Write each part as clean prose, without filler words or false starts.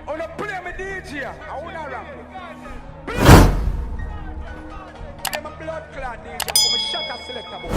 wanna play my DJ. I wanna rap. Play my blood clot DJ. I'm a shot selector boy.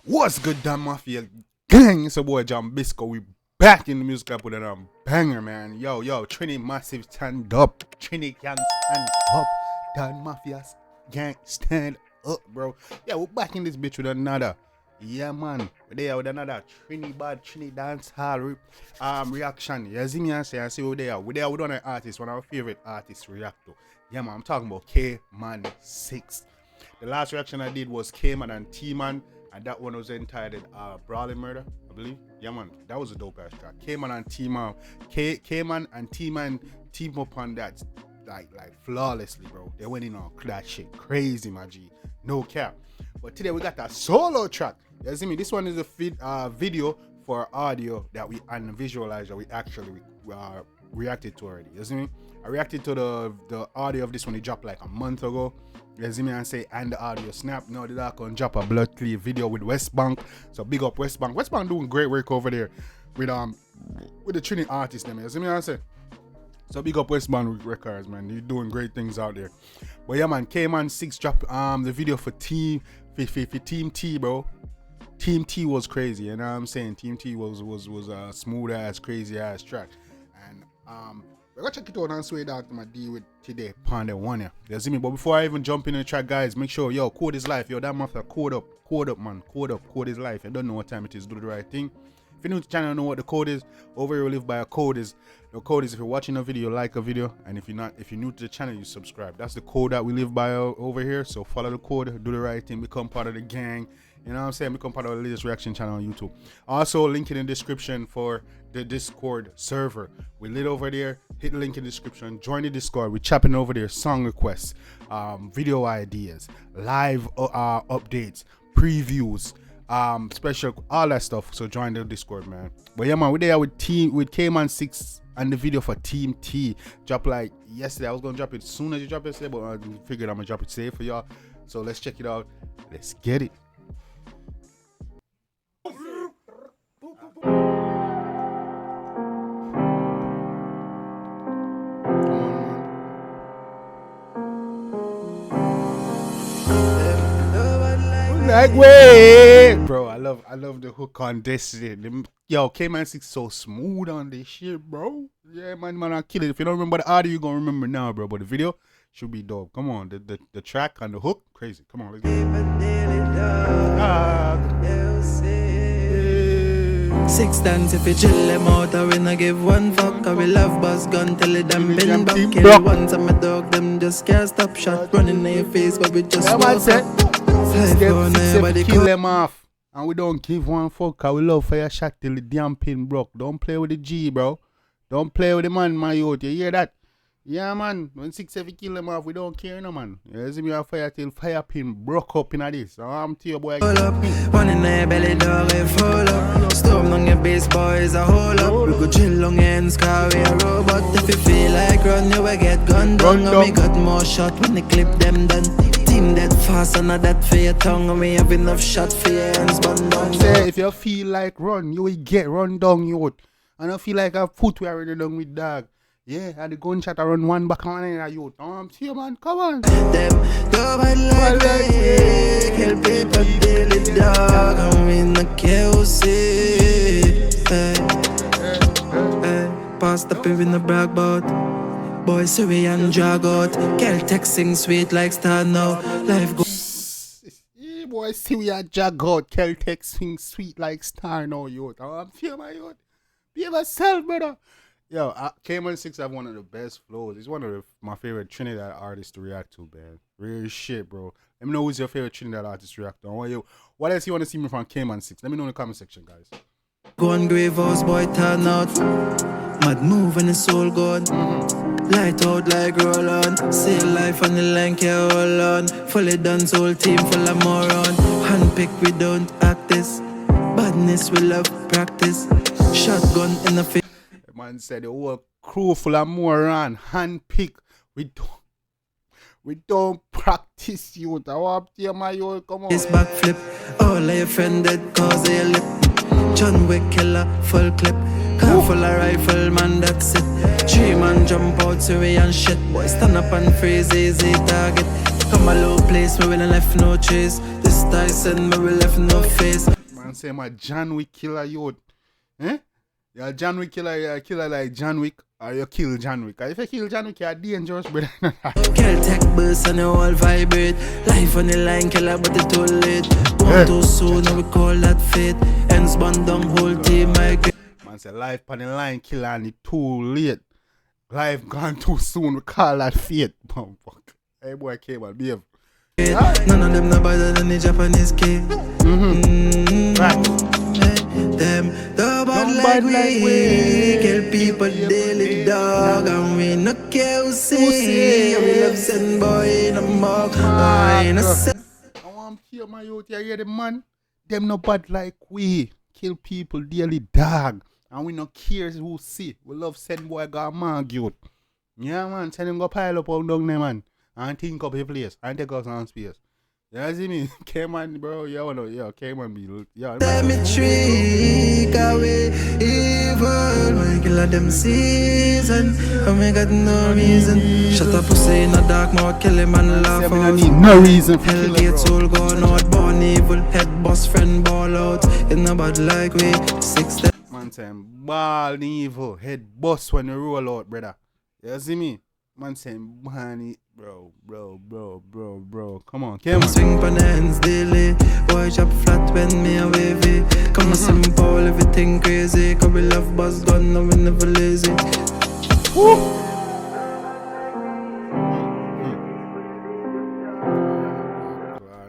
What's good, damn mafia gang? It's your boy Jambisco. We back in the music club with a banger, man. Yo, Trini massive stand up. Trini can stand up. Dan mafia gang stand up, bro. Yeah, we're back in this bitch with another. Yeah, man. We're there with another Trini bad, Trini dance hall reaction. You see me and say, I see we're there. We're there with one artist, one of our favorite artists react to. Yeah, man. I'm talking about Kman 6ixx. The last reaction I did was Kman and T-Man. And that one was entitled Brawling Murder, I believe. Yeah, man, that was a dope ass track. Kman and T-Man, Kman and T-Man team up on that like flawlessly, bro. They went in on that shit crazy, my G. No cap. But today we got that solo track. You see me? This one is a video for audio that we and visualize that we actually reacted to already. You see me? I reacted to the audio of this one. It dropped like a month ago. You see me and say, and the audio snap. Now the dark on drop a blood clear video with West Bank. So big up West Bank. West Bank doing great work over there with the Trini artists them. You see me and say. So big up West Bank Records, man. You're doing great things out there. But yeah, man, Kman 6ixx dropped the video for Team T, bro. Team T was crazy, you know what I'm saying? Team T was a smooth ass, crazy ass track. And we're gonna check it out and see what I'm deal with today. Ponder one, yeah. You see me? But before I even jump in the track, guys, make sure, yo, code is life. Yo, that mother code up, man. Code is life. You don't know what time it is, do the right thing. If you're new to the channel, know what the code is. Over here we live by a code is. The code is if you're watching a video, like a video, and if you're new to the channel, you subscribe. That's the code that we live by over here. So follow the code, do the right thing, become part of the gang. You know what I'm saying? Become part of the latest reaction channel on YouTube. Also, link in the description for the Discord server. We lit over there. Hit the link in the description. Join the Discord. We're chopping over there. Song requests, video ideas, live updates, previews, special, all that stuff. So join the Discord, man. But yeah, man, we're there with Kman 6ixx and the video for Team T. Drop like yesterday. I was gonna drop it as soon as you drop it yesterday, but I figured I'm gonna drop it today for y'all. So let's check it out. Let's get it. Like way, bro. I love the hook on this shit. Yo, Kman 6ixx so smooth on this shit, bro. Yeah, man, I kill it. If you don't remember the audio, you gonna remember now, bro. But the video should be dope. Come on, the track and the hook, crazy. Come on, let's go. 6 dance if you chill them out, I will not give one fuck. I will love buzz gun till it them bend back. Kill once I'm a dog, them just can't stop shot. Running in your face, but we just kill them off. And we don't give one fuck. I will love for your shot till the damn pin broke. Don't play with the G, bro. Don't play with the man, my youth. You hear that? Yeah, man. When 6 if you kill them off, we don't care, no, man. You see me on fire till fire pin broke up in this. So I'm to your boy. Hold up. One in their belly, dog, and fall up. Storm on your base, boys, a hold up. We go chill on your ends, car, we a robot. If you feel like run, you will get gunned down. And we got more shot when they clip them done. Team that fast and not that for your tongue. And we have enough shot for your hands, bun down. Say, if you feel like run, you will get run down, youth. And I feel like I foot we already done with dog. Yeah, and the gunshot around one back on in a youth. See you, man, come on. Them go bad like me. Kill people daily, dog. I'm in the KOC. Past up in the brag boat. Boy, Siri and drag out. Girl texting sweet like star now. Life go. Yeah, boy, Siri and drag out. Girl texting sweet like star now, youth. See my youth. Be yourself, brother. Yo, Kman 6ixx have one of the best flows. He's one of my favorite Trinidad artists to react to, man. Real shit, bro. Let me know who's your favorite Trinidad artist to react to. What else you want to see me from Kman 6ixx? Let me know in the comment section, guys. Go on grave house, boy, turn out. Mad move and the soul gone. Light out like roll on. See life on the line, can't hold on. Fully done, whole team full of moron. Handpick, we don't act this. Badness, we love practice. Shotgun in the face. Man said the whole crew full of moron, handpick. We don't practice youth. I want to hear my youth, come on. This backflip, all of your friend dead cause of your lip. John Wick killer, full clip. Car full of rifle, man, that's it. 3 man jump out, Surrey and shit. Boy, stand up and freeze, easy target. Come a low place, where we don't left no trace. This Tyson, where we left no face. Man say my John Wick killer youth. Eh? You're John Wick killer, you're a killer like John Wick, or you kill John Wick. If you kill John Wick, you're dangerous, brother. Girl tech burst and the whole vibrate. Life on the line, killer, but it's too late. Born too soon, now we call that fate. Ends band down, whole team migrate. Man say life on the line, killer, and it's too late. Life gone too soon, we call that fate. Bum fuck. Hey boy, came on, behave. None of them no better than the Japanese kid. Right. Them the bad like we kill people daily, dog, and we no care who see. We love send boy in a mug. I want to hear my youth, you hear the man? Them no bad like we kill people daily, dog, and we no care who see. We love send boy got mag youth. Yeah man, send him go pile up on down there, man, and think up his place and take us on space. You see me? Kman, bro, Kman be, yeah. Let me trick away evil. My killer them season, and we got no reason. Shut up, pussy in the dark mouth, kill him and laugh out. I need no reason for Hell gates all gone out, born evil. Head boss friend ball out. In the bad like we 6 man saying ball evil, head boss when you roll out, brother. You see me? Man saying money, bro. Come on, Kman. Swing pan the hands daily. Boy chop flat when me a wavy. Come a simple, everything crazy. Cause we love buzz gun, no we never lazy. Woo!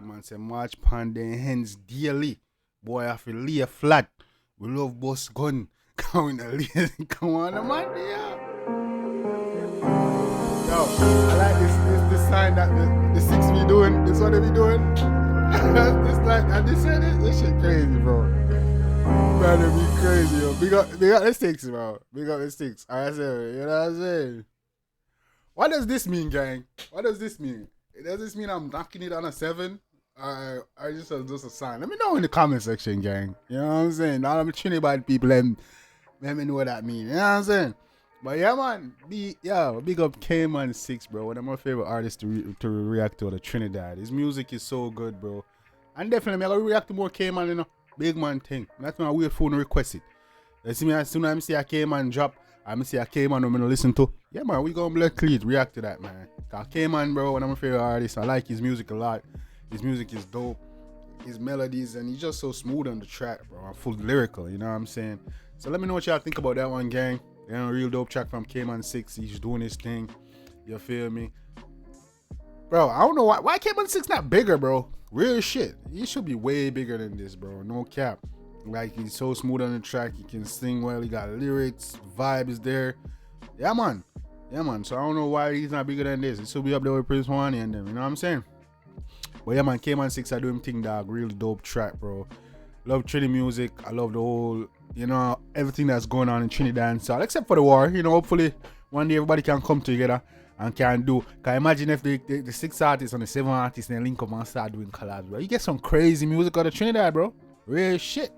Man say march pan the hands daily. Boy, I feel lay flat. We love boss gun. Come on, man, yeah. Yo, I like this sign that the 6 be doing. This what they be doing. This like, and this shit crazy, bro. Man, it be crazy, yo. Big up the 6ixx, bro. Big up the 6ixx. I say, you know what I'm saying? What does this mean, gang? What does this mean? Does this mean I'm knocking it on a 7? I just a sign. Let me know in the comment section, gang. You know what I'm saying? All I'm Trinity bad people, let me know what that means. You know what I'm saying? But yeah, man, big up Kman 6ixx, bro. One of my favorite artists to react to, the Trinidad. His music is so good, bro. And definitely, I'm going to react to more Kman, you know. Big man thing. That's when I wait for him to request it. You see me, as soon as I see a Kman drop, I see a Kman I'm going to listen to. Yeah, man, we going to let Cleat react to that, man. Because Kman, bro, one of my favorite artists. I like his music a lot. His music is dope. His melodies, and he's just so smooth on the track, bro. I'm full lyrical, you know what I'm saying? So let me know what y'all think about that one, gang. You know, real dope track from Kman 6ixx. He's doing his thing. You feel me? Bro, I don't know why Kman 6ixx not bigger, bro. Real shit. He should be way bigger than this, bro. No cap. Like, he's so smooth on the track. He can sing well. He got lyrics. Vibe is there. Yeah, man. Yeah, man. So I don't know why he's not bigger than this. He should be up there with Prince Wani and them. You know what I'm saying? But yeah, man. Kman 6ixx, I do him thing, dog. Really dope track, bro. Love Trini music. I love the whole, you know, everything that's going on in Trinidad and South, except for the war. You know, hopefully one day everybody can come together and can do. Can imagine if the 6 artists and the 7 artists and link up and start doing collabs, bro. You get some crazy music out of Trinidad, bro. Real shit.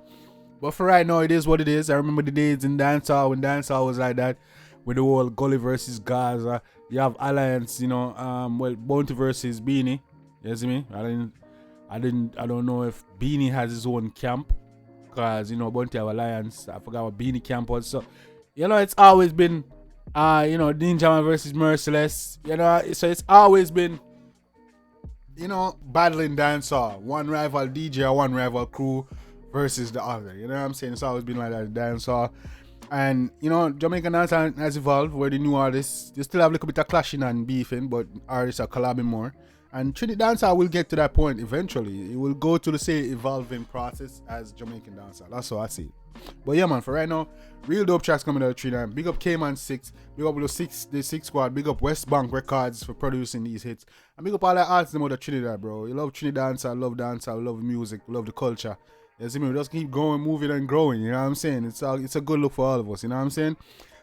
But for right now, it is what it is. I remember the days in dancehall when dancehall was like that, with the whole Gully versus Gaza. You have Alliance, you know, well, Bounty versus Beanie. You see me? I don't know if Beanie has his own camp, because, you know, Bounty have Alliance. I forgot what Beanie camp was. So, you know, it's always been, you know, Ninja Man versus Merciless. You know, so it's always been, you know, battling dancehall. One rival DJ or one rival crew versus the other. You know what I'm saying? It's always been like that, dancehall. And, you know, Jamaican dancehall has evolved, where the new artists, they still have a little bit of clashing and beefing, but artists are collabing more. And Trinidad dancehall will get to that point eventually. It will go to the same evolving process as Jamaican dancehall. That's how I see it. But yeah, man, for right now, real dope tracks coming out of Trinidad. Big up Kman 6ixx. Big up the 6ixx squad. Big up West Bank Records for producing these hits. And big up all the artists out of Trinidad, bro. You love Trinidad dancehall, love music, love the culture. You see me? We just keep going, moving and growing. You know what I'm saying? It's a good look for all of us. You know what I'm saying?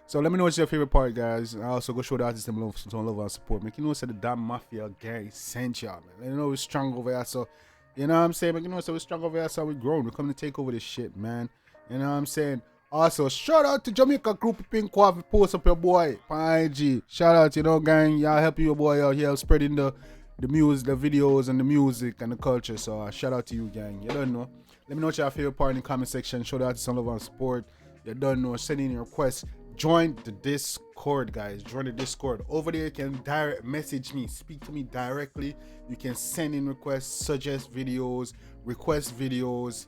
So let me know what's your favorite part, guys. I also go show the artists some love and support. Make you know, say the damn mafia gang sent y'all, man. Let you know we're strong over here. So, you know what I'm saying? Make you know, so we're strong over here. So we're growing. We're coming to take over this shit, man. You know what I'm saying? Also, shout out to Jamaica Group Pink Coffee. Post up your boy on IG. Shout out, gang. Y'all helping your boy out here spreading the music, the videos, and the music and the culture. So shout out to you, gang. You don't know. Let me know what your favorite part in the comment section. Shout out to some of our support. You don't know. Send in your requests. Join the Discord, guys. Join the Discord. Over there, you can direct message me. Speak to me directly. You can send in requests, suggest videos, request videos,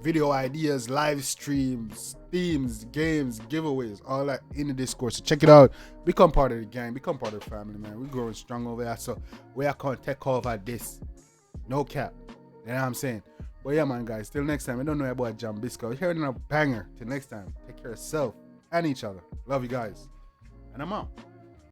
video ideas, live streams, themes, games, giveaways, all that in the Discord. So check it out. Become part of the gang. Become part of the family, man. We're growing strong over there. So we are going to take over this. No cap. You know what I'm saying? But yeah, man, guys. Till next time. I don't know about Jambisco. We're hearing a banger. Till next time. Take care of yourself and each other. Love you guys. And I'm out.